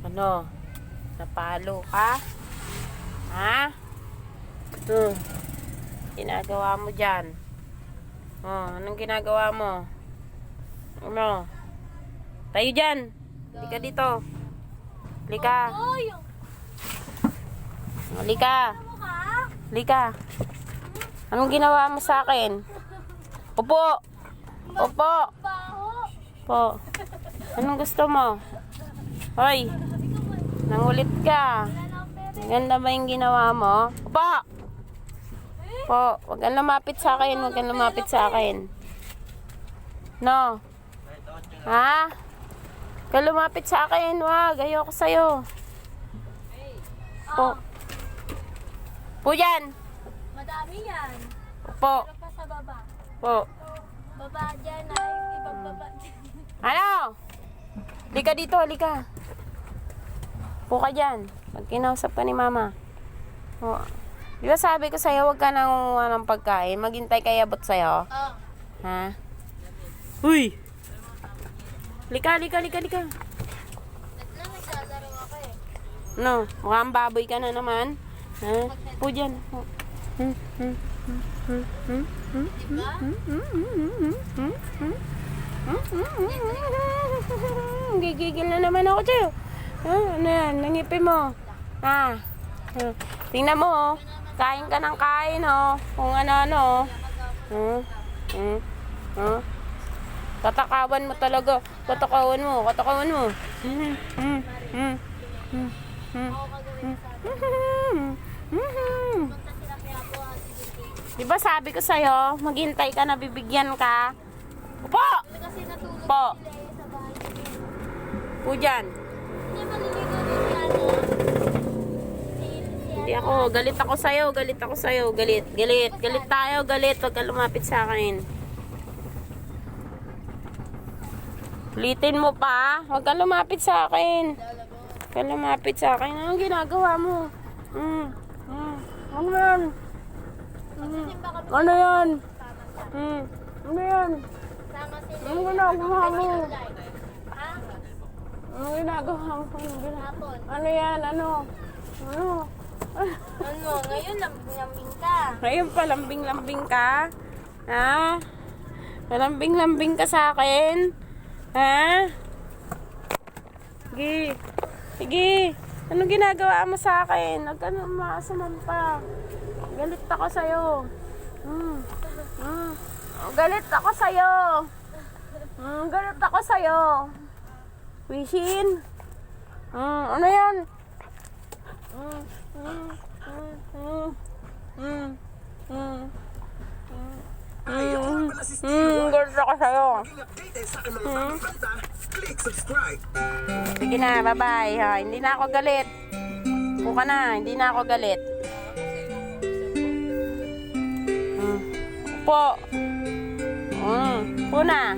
Ano? Napalo ka? Ha? Ginagawa mo dyan? Anong ginagawa mo? Ano? Tayo dyan! Halika dito. Halika. Halika. Halika. Anong ginawa mo sa akin? Upo! Upo! Upo. Anong gusto mo? Hoy! Nangulit ka. Ganda ba yung ginawa mo? Upo! Upo. Huwag kang lumapit sa akin. Huwag kang lumapit sa akin. No? Ha? Huwag kang lumapit sa akin. Wag. Ayoko sa'yo. Upo. Upo dyan. Madami yan. Upo. Pero pa sa baba. Upo. Baba dyan ay ipagbaba dyan. Ano? Halika dito. Halika. Upo ka dyan. Pag kinausap ka ni mama. O. Di ba sabi ko sa'yo, huwag ka nang ng pagkain. Maghintay kay abot sa'yo. Oh. Ha? Uy! Halika, halika, halika, halika. Naglalaro ako eh. No, mukhang baboy ka na naman. Ha? Upo dyan. Diba? Gigigil na naman ako sa'yo. Ano yan? Nangipin mo. Tingnan mo, oh. Kain ka ng kain, oh. Kung ano-ano, oh. Tatakawan mo talaga. Tatakawan mo. Tatakawan mo. Ako kagawin Punta sila kaya po Diba sabi ko sa'yo, maghintay ka na bibigyan ka. Upo! kasi natulog Po. sila eh sa bahay. Upo dyan. Hindi maliligo rin si ano. Hindi ako. Galit ako sa'yo. Galit ako sa'yo. Galit. Galit. Galit tayo. Galit. Huwag ka lumapit sa akin. Ulitin mo pa. Huwag ka lumapit sa akin. Huwag ka lumapit sa akin. Anong ginagawa mo? Ano yan? Magsisimba kami Ano yan? sama Ano yan? sama sila. Ano ginagawa mo? Ha? Ano ginagawa mo? Hapon. Ano yan? Ano? Ano? Ano? Ngayon lambing ka. Ngayon pa, lambing-lambing ka? Ha? Malambing-lambing ka sa akin? Ha? Sige. Sige. Anong ginagawa mo sa akin? Huwag ka nang maasaman pa. Galit ako sa'yo. Galit ako sa'yo. Galit ako sa'yo. Wishin? Ano yan? Galit ako sa'yo. Click subscribe. Sige na, bye-bye. Ha, hindi na ako galit. Upo ka na, hindi na ako galit. Upo. Upo na.